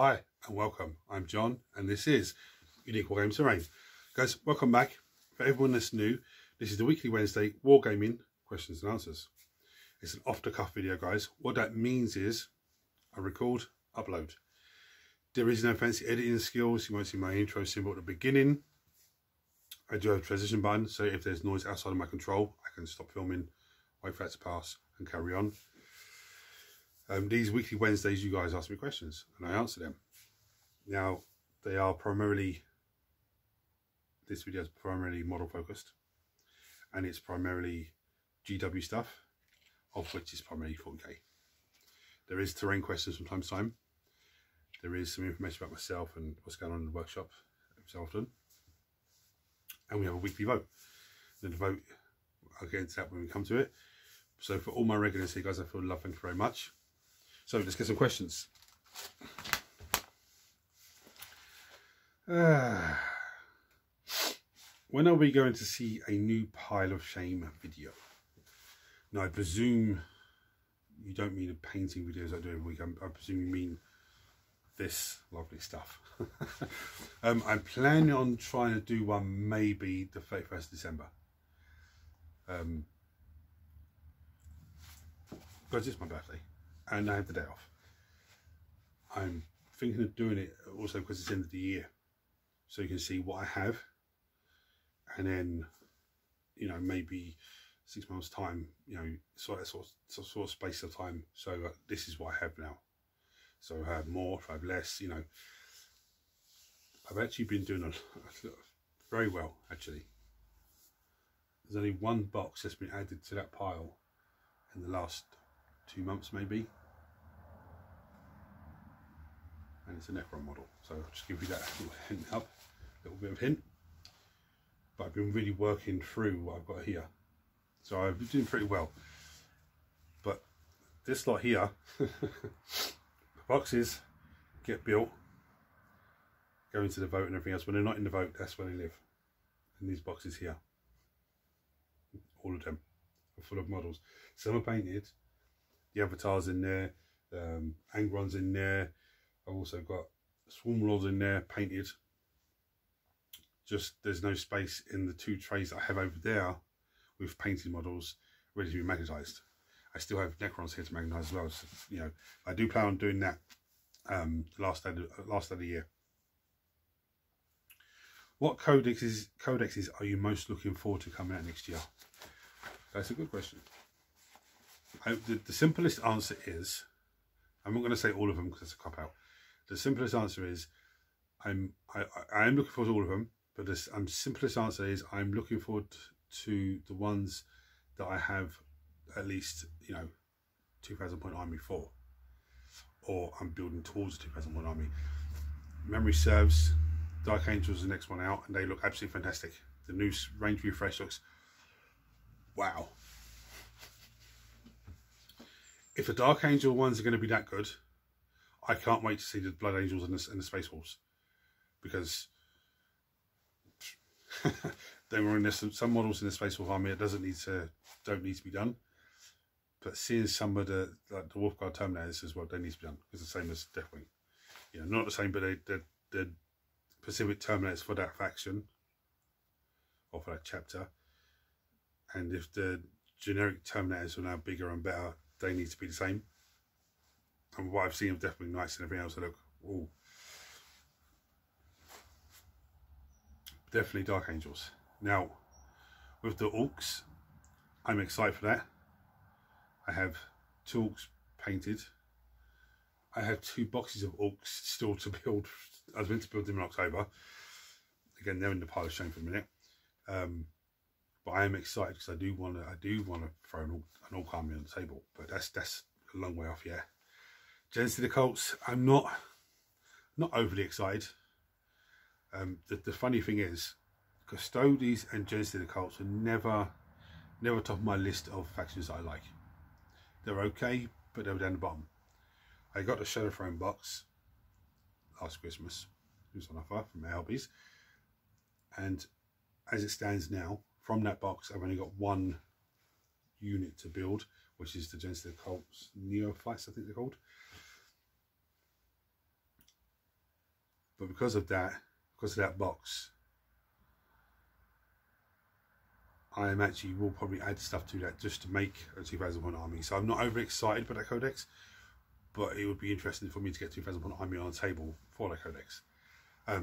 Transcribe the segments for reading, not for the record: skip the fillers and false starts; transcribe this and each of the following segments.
Hi and welcome. I'm John and this is Unique Wargaming Terrain. Guys, welcome back. For everyone that's new, this is the weekly Wednesday Wargaming questions and answers. It's an off-the-cuff video, guys. What that means is I record, upload. There is no fancy editing skills. You won't see my intro symbol at the beginning. I do have a transition button, so if there's noise outside of my control, I can stop filming, wait for that to pass and carry on. These weekly Wednesdays, you guys ask me questions and I answer them. Now, they are primarily, this video is primarily model focused and it's primarily GW stuff, of which is primarily 40k. There is terrain questions from time to time. There is some information about myself and what's going on in the workshop so often. And we have a weekly vote. And the vote, I'll get into that when we come to it. So for all my regulars here, guys, I feel love, thank you very much. So let's get some questions. When are we going to see a new Pile of Shame video? Now, I presume you don't mean the painting videos I do every week. I presume you mean this lovely stuff. I'm planning on trying to do one maybe the 31st of December. Because it's my birthday and I have the day off. I'm thinking of doing it also because it's the end of the year, so you can see what I have, and then, you know, maybe 6 months time, you know, sort of space of time. So this is what I have now. So if I have more, if I have less, you know, I've actually been doing very well actually. There's only one box that's been added to that pile in the last 2 months maybe, and it's a Necron model, so I'll just give you that little hint up, a little bit of hint. But I've been really working through what I've got here, so I've been doing pretty well. But this lot here, the boxes get built, go into the vote and everything else. When they're not in the vote, that's where they live. And these boxes here, all of them are full of models. Some are painted. The avatars in there, Angrons in there. I've also got Swarm Lords in there, painted. Just there's no space in the 2 trays I have over there with painted models ready to be magnetised. I still have Necrons here to magnetise as well. So, you know, I do plan on doing that last day of the year. What codexes are you most looking forward to coming out next year? That's a good question. The simplest answer is, I'm not going to say all of them because it's a cop out. The simplest answer is, I am looking forward to all of them, but the simplest answer is I'm looking forward to the ones that I have at least, you know, 2,000 point army for, or I'm building towards a 2,000 point army. Memory serves, Dark Angels is the next one out, and they look absolutely fantastic. The new range refresh looks wow. If the Dark Angel ones are going to be that good, I can't wait to see the Blood Angels and the Space Wolves, because they were in this, some models in the Space Wolf army that don't need to be done. But seeing some of the like the Wolfguard Terminators as well, they need to be done. It's the same as Deathwing. You know, not the same, but the Pacific Terminators for that faction or for that chapter. And if the generic Terminators are now bigger and better, they need to be the same. And what I've seen of Deathwing Knights and everything else, I look, ooh. Definitely Dark Angels. Now, with the Orcs, I'm excited for that. I have 2 Orcs painted. I have 2 boxes of Orcs still to build. I was meant to build them in October. Again, they're in the Pile of Shame for a minute. But I am excited because I do want to throw an Orc army on the table. But that's a long way off, yeah. Genesis of the Cults, I'm not overly excited. The funny thing is, Custodes and Genesis of the Cults were never top of my list of factions that I like. They're okay, but they were down the bottom. I got the Shadow Throne box last Christmas. It was on offer from my hobbies, and as it stands now, from that box, I've only got 1 unit to build, which is the Genesis of the Cults Neophytes, I think they're called. But because of that box, I am actually will probably add stuff to that just to make a 2001 army. So I'm not overly excited about that codex, but it would be interesting for me to get 2001 army on the table for that codex.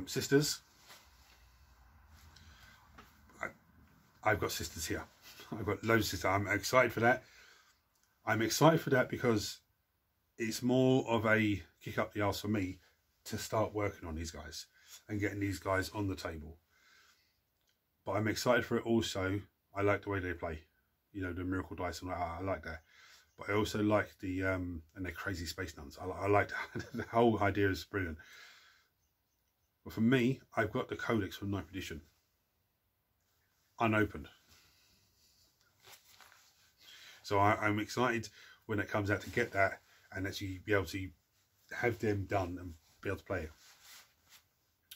Sisters, I've got sisters here. I've got loads of sisters. I'm excited for that. I'm excited for that because it's more of a kick up the arse for me to start working on these guys and getting these guys on the table. But I'm excited for it also. I like the way they play, you know, the miracle dice, and I like that. But I also like the and they're crazy space nuns. I like the whole idea is brilliant. But for me, I've got the codex from 9th edition unopened, so I'm excited when it comes out to get that and actually be able to have them done and be able to play it.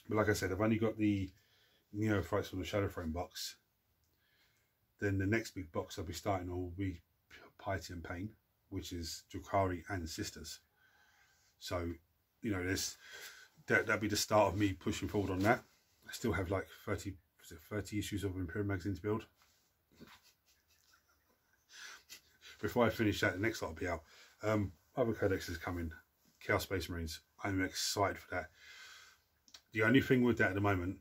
But like I said, I've only got the Neophytes from the Shadowthrone box. Then the next big box I'll be starting will be Piety and Pain, which is Drukhari and Sisters. So, you know, that'll be the start of me pushing forward on that. I still have like 30 issues of Imperial magazine to build. Before I finish that, the next lot will be out. Other codexes coming. Chaos Space Marines. I'm excited for that. The only thing with that at the moment,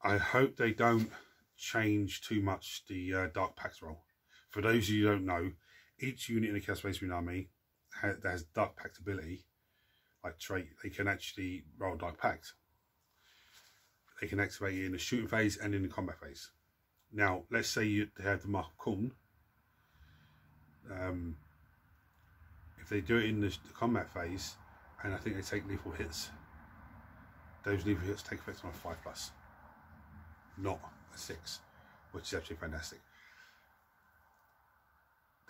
I hope they don't change too much the Dark Pact role. For those of you who don't know, each unit in the Chaos Space Marine army that has Dark Pact ability, like trait, they can actually roll Dark Pact. They can activate it in the shooting phase and in the combat phase. Now, let's say they have the Mark of Khorne. If they do it in the combat phase, and I think they take lethal hits, those lethal hits take effect on a 5+, not a 6, which is actually fantastic.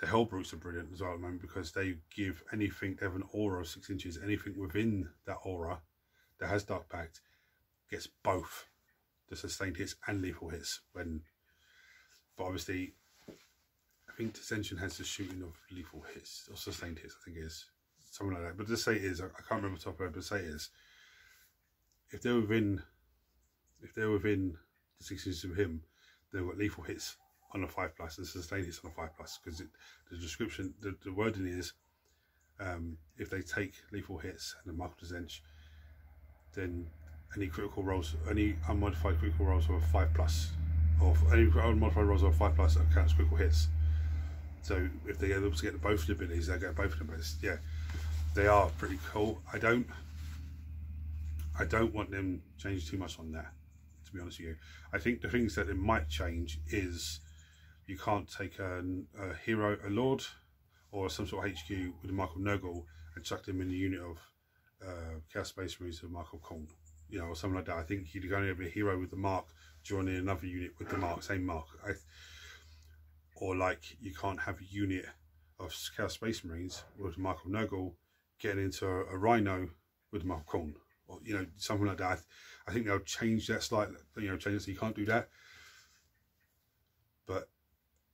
The Hellbrutes are brilliant as well at the moment because they give anything, they have an aura of 6 inches, anything within that aura that has Dark Pact gets both the sustained hits and lethal hits. But obviously, I think Dissension has the shooting of lethal hits or sustained hits, I think it is. Something like that. But just say it is, I can't remember the top of it, but say it is. If they're within the 6 inches of him, they've got lethal hits on a 5+, and sustained hits on a 5+, because the description, the wording is, if they take lethal hits and the Mark of Zench, then any critical rolls, any unmodified critical rolls of a 5+, or any unmodified rolls of a 5+ that counts critical hits. So if they are able to get both the abilities, they get both of them. But yeah, they are pretty cool. I don't want them changing too much on that, to be honest with you. I think the things that it might change is you can't take a hero, a lord, or some sort of HQ with a Mark of Nurgle and chuck them in the unit of Chaos Space Marines with Mark of Khorne, you know, or something like that. I think you'd only have a hero with the mark joining another unit with the mark, same mark. Or like you can't have a unit of Chaos Space Marines with the Mark of Nurgle getting into a Rhino with the Mark of Khorne, or you know, something like that. I think they'll change that slightly, you know, change it so you can't do that. But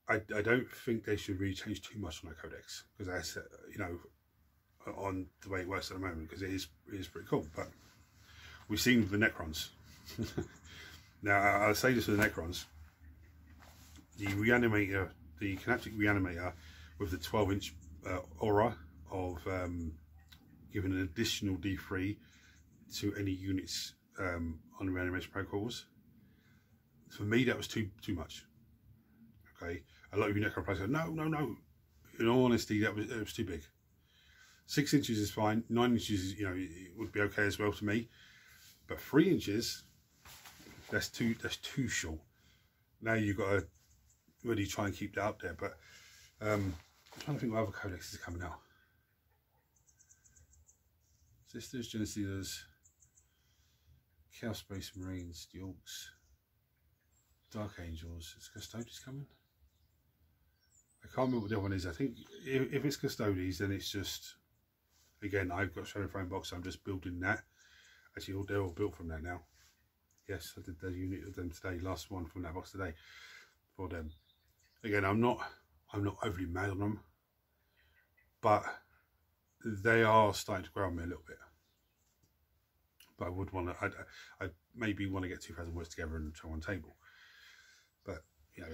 I don't think they should really change too much on that codex, because that's, you know, on the way it works at the moment, because it is pretty cool. But we've seen with the Necrons. Now I'll say this with the Necrons, the reanimator, the Canaptic reanimator with the 12-inch aura of giving an additional D3 to any units on the reanimation protocols. For me, that was too much. Okay, a lot of you Necron players go, no. In all honesty, it was too big. 6 inches is fine. 9 inches, is, you know, it would be okay as well to me. But 3 inches, that's too short. Now you've got to really try and keep that up there. But I'm trying to think what other codexes are coming out. Sisters, Genocidas, Chaos Space Marines, the Orcs, Dark Angels. Is Custodes coming? I can't remember what the other one is. I think if it's Custodes, then it's just, again, I've got Shadowthrone box, so I'm just building that. Actually, they're all built from that now. Yes, I did the unit of them today, last one from that box today for them. Again, I'm not overly mad on them, but they are starting to grow on me a little bit. But I would want to, I maybe want to get 2,000 words together and show on table. But, you know,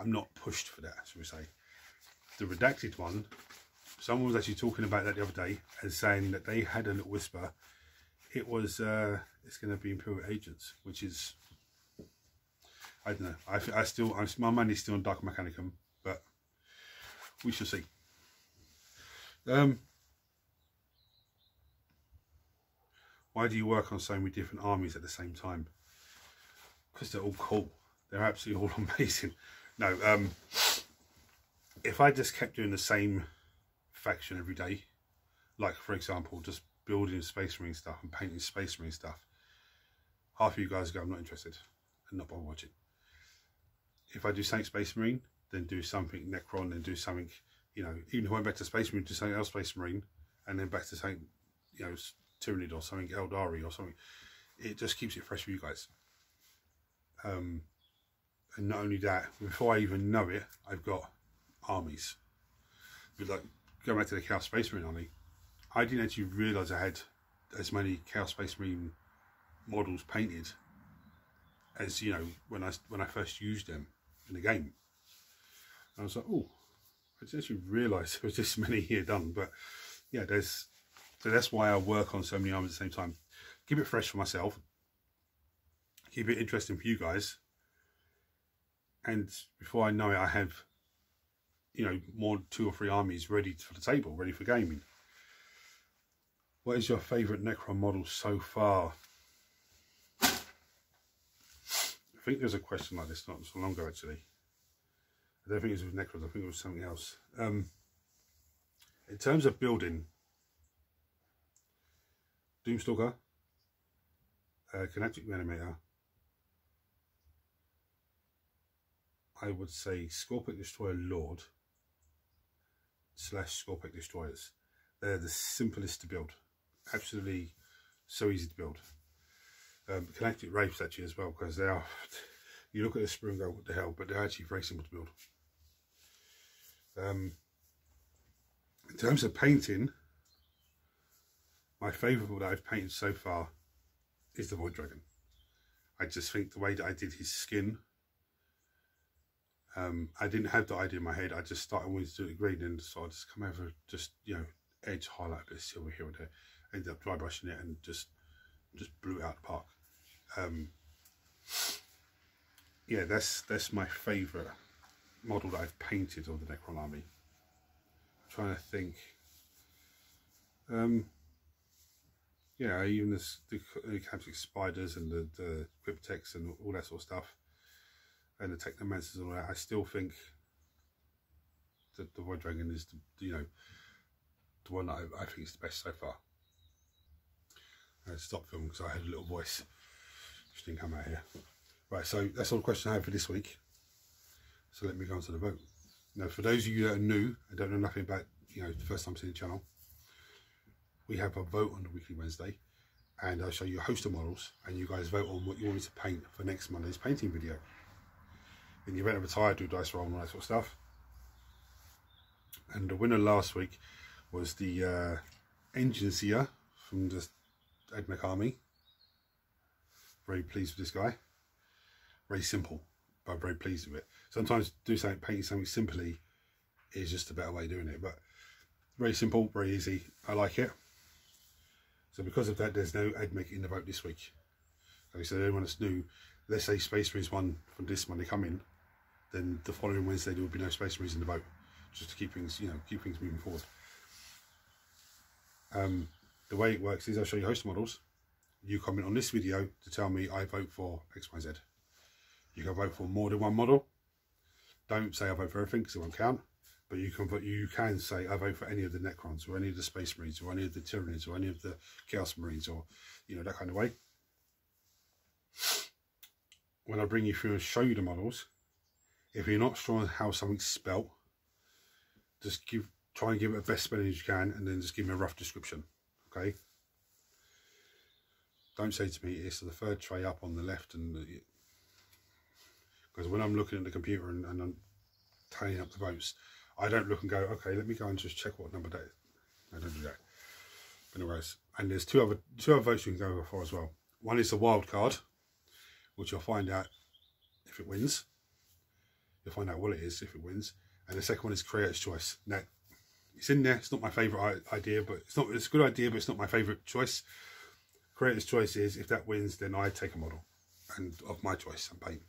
I'm not pushed for that, shall we say. The redacted one, someone was actually talking about that the other day and saying that they had a little whisper. It was, it's going to be Imperial Agents, which is, I don't know. My mind is still on Dark Mechanicum, but we shall see. Why do you work on so many different armies at the same time? Because they're all cool. They're absolutely all amazing. No, if I just kept doing the same faction every day, like for example, just building Space Marine stuff and painting Space Marine stuff, half of you guys go, I'm not interested, and not bother watching. If I do something Space Marine, then do something Necron, then do something, you know, even if I went back to Space Marine, do something else Space Marine, and then back to something, you know, Tyranid or something Eldari or something. It just keeps it fresh for you guys. And not only that, before I even know it, I've got armies. But like going back to the Chaos Space Marine army, I didn't actually realise I had as many Chaos Space Marine models painted as, you know, when I first used them in the game. And I was like, oh, I didn't actually realise there was this many here done. But yeah, so that's why I work on so many armies at the same time. Keep it fresh for myself. Keep it interesting for you guys. And before I know it, I have, you know, more 2 or 3 armies ready for the table, ready for gaming. What is your favourite Necron model so far? I think there's a question like this not so long ago, actually. I don't think it was with Necrons, I think it was something else. In terms of building, Doomstalker, Kinetic Reanimator, I would say Scorpic Destroyer Lord / Scorpic Destroyers. They're the simplest to build. Absolutely so easy to build. Kinetic Wraiths actually as well, because they are, you look at the sprue and go, what the hell, but they're actually very simple to build. In terms of painting, my favourite that I've painted so far is the Void Dragon. I just think the way that I did his skin, I didn't have the idea in my head. I just started wanting to do it green, and so I just come over, just, you know, edge highlight a bit of silver here and there. Ended up dry brushing it and just blew it out of the park. Yeah, that's my favourite model that I've painted of the Necron army. I'm trying to think. Yeah, even the Captic Spiders and the Cryptex and all that sort of stuff, and the Technomancers and all that, I still think that the Void Dragon is the the one that I think is the best so far. I had to stop filming because I had a little voice which didn't come out here. Right, so that's all the questions I have for this week. So let me go on to the vote. Now, for those of you that are new and don't know nothing about, you know, the first time seeing the channel, we have a vote on the weekly Wednesday, and I'll show you a host of models, and you guys vote on what you want me to paint for next Monday's painting video. In the event of a tie, I do dice roll and all that sort of stuff. And the winner last week was the Engine Seer from the Edmec Army. Very pleased with this guy. Very simple, but very pleased with it. Sometimes painting something simply is just a better way of doing it, but very simple, very easy. I like it. So because of that, there's no Edmec in the vote this week. Okay, so anyone that's new, let's say Space Marines one from this Monday come in, then the following Wednesday there will be no Space Marines in the vote, just to keep things, you know, keep things moving forward. The way it works is I'll show you host models. You comment on this video to tell me I vote for X, Y, Z. You can vote for more than one model. Don't say I vote for everything because it won't count. But you can vote. You can say I vote for any of the Necrons or any of the Space Marines or any of the Tyranids or any of the Chaos Marines, or, you know, that kind of way. When I bring you through and show you the models, if you're not sure on how something's spelt, just try and give it the best spelling as you can, and then just give me a rough description. Okay. Don't say to me it's the third tray up on the left, and because when I'm looking at the computer and I'm tallying up the votes, I don't look and go, okay, let me go and just check what number that is. I don't do that. But anyways, and there's two other votes you can go for as well. One is the wild card, which you'll find out if it wins. You'll find out what it is if it wins. And the second one is creator's choice. Now, it's in there. It's not my favourite idea, but it's a good idea, but it's not my favourite choice. Creator's choice is if that wins, then I take a model and of my choice and paint.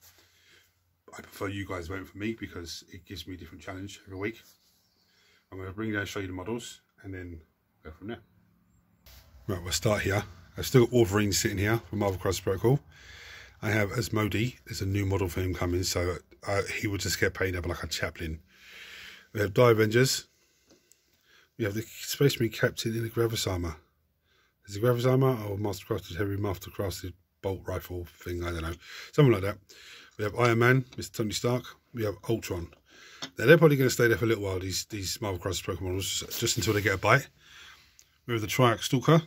I prefer you guys vote for me because it gives me a different challenge every week. I'm going to bring you down, show you the models, and then go from there. Right, we'll start here. I've still got Wolverine sitting here from Marvel Crisis Protocol. I have Asmodee. There's a new model for him coming, so he will just get painted up like a chaplain. We have Die Avengers. We have the Space Marine Captain in the Gravis armor. Is it Gravis armor or Mastercrafted Heavy Mastercrafted Bolt Rifle thing? I don't know. Something like that. We have Iron Man, Mr. Tony Stark. We have Ultron. Now, they're probably going to stay there for a little while, these Marvel Crisis Protocol models, just until they get a bite. We have the Triarch Stalker,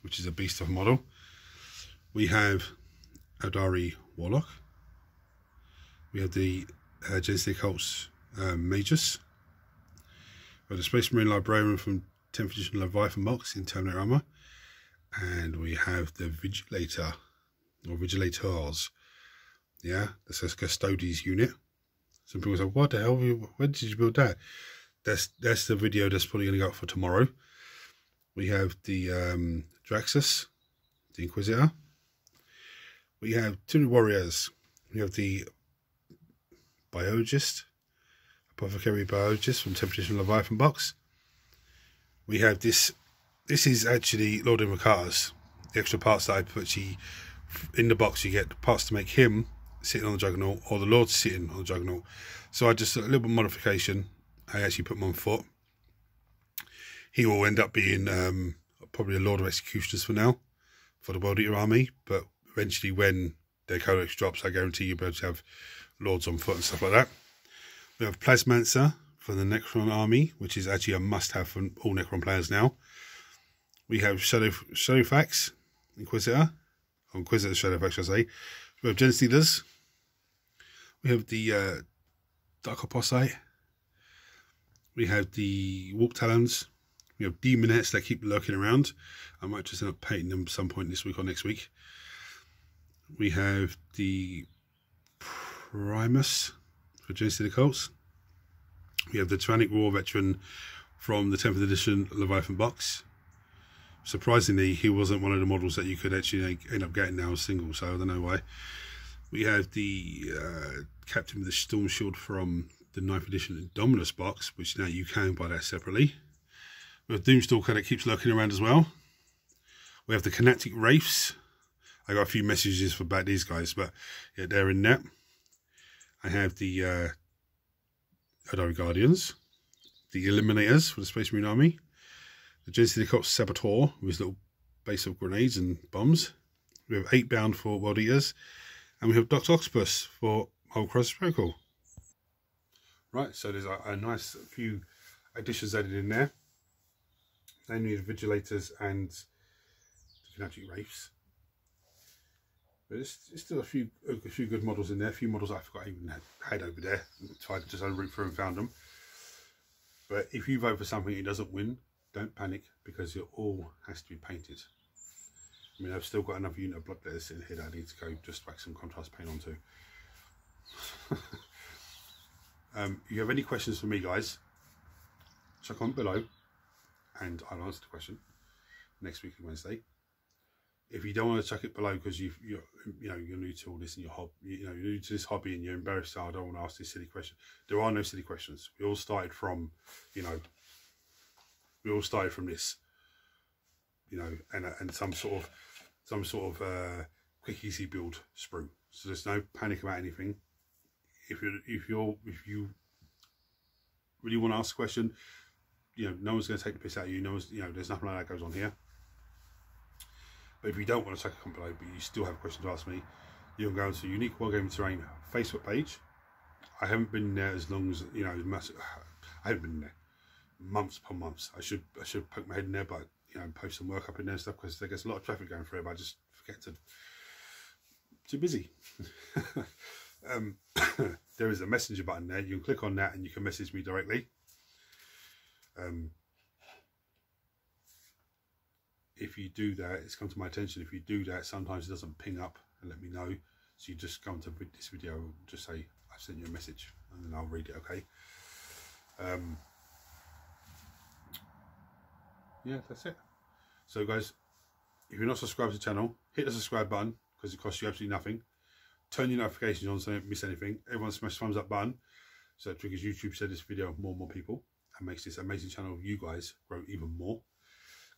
which is a beast of a model. We have Eldari Warlock. We have the Genesis Cults Magus. We have the Space Marine Librarian from 10th edition Leviathan box in Terminator armor. And we have the Vigilator, or Vigilators. Yeah, that's a Custodes unit. Some people say, what the hell, when did you build that? That's the video that's probably going to go up for tomorrow. We have the Draxus, the Inquisitor. We have two Warriors. We have the Biologist, Apothecary Biologist from 10th edition Leviathan box. We have this. This is actually Lord of Makata's. The extra parts that I put in the box, you get parts to make him sitting on the Juggernaut, or the Lord sitting on the Juggernaut. So I just a little bit of modification. I actually put him on foot. He will end up being probably a Lord of Executioners for now, for the World Eater army. But eventually, when their codex drops, I guarantee you'll be able to have Lords on foot and stuff like that. We have Plasmancer for the Necron army, which is actually a must-have for all Necron players now. We have Shadowfax, Inquisitor, or Inquisitor Shadowfax, should I say. We have Genestealers. We have the Dark Opposite. We have the Warp Talons. We have Demonettes that keep lurking around. I might just end up painting them at some point this week or next week. We have the Primus for Genesis Cults. We have the Tyrannic War Veteran from the 10th edition Leviathan box. Surprisingly, he wasn't one of the models that you could actually end up getting now as single, so I don't know why. We have the Captain with the Storm Shield from the 9th edition Indominus box, which now you can buy that separately. We have Doomstalker that keeps lurking around as well. We have the Kinetic Wraiths. I got a few messages about these guys, but yeah, they're in there. I have the Eldari Guardians, the Eliminators for the Space Marine Army, the Genesis Cults Saboteur with his little base of grenades and bombs. We have 8 Bound for World Eaters, and we have Dr. Octopus for Marvel Crisis Protocol. Right, so there's a nice few additions added in there. Namely the Vigilators and the Kinetic Wraiths. But there's still a few good models in there. A few models I forgot I even had over there. Tried to just root through and found them. But if you vote for something and it doesn't win, don't panic, because it all has to be painted. I mean, I've still got another unit of Bloodletters sitting here that I need to go just whack some contrast paint onto. If you have any questions for me, guys, check on below and I'll answer the question next week on Wednesday. If you don't want to chuck it below because you're new to all this and you're new to this hobby and you're embarrassed, I don't want to ask this silly question. There are no silly questions. We all started from, we all started from this, and some sort of quick easy build sprue. So there's no panic about anything. If you really want to ask a question, no one's going to take the piss out of you. There's nothing like that goes on here. But if you don't want to check a comment below, but you still have a question to ask me, you can go to Unique Wargaming Terrain Facebook page. I haven't been there as long as I haven't been there months upon months. I should poke my head in there, but post some work up in there and stuff, because there gets a lot of traffic going through it. But I just forget to. Too busy. There is a messenger button there. You can click on that and you can message me directly. if you do that, it's come to my attention, if you do that, sometimes it doesn't ping up and let me know. So you just come to this video, just say, I've sent you a message, and then I'll read it, okay? Yeah, that's it. So guys, if you're not subscribed to the channel, hit the subscribe button, because it costs you absolutely nothing. Turn your notifications on so you don't miss anything. Everyone smash the thumbs up button, so that triggers YouTube to share this video with more and more people, and makes this amazing channel of you guys grow even more,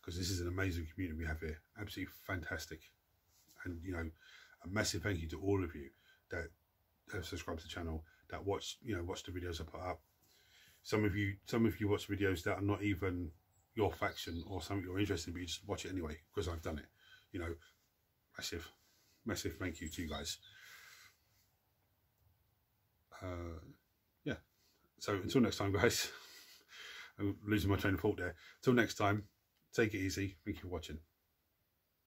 because this is an amazing community we have here. Absolutely fantastic. And you know, a massive thank you to all of you that have subscribed to the channel, that watch the videos I put up. Some of you watch videos that are not even your faction or something you're interested in, but you just watch it anyway because I've done it. You know, massive thank you to you guys. Yeah, so until next time, guys. I'm losing my train of thought there. Till next time, take it easy. Thank you for watching.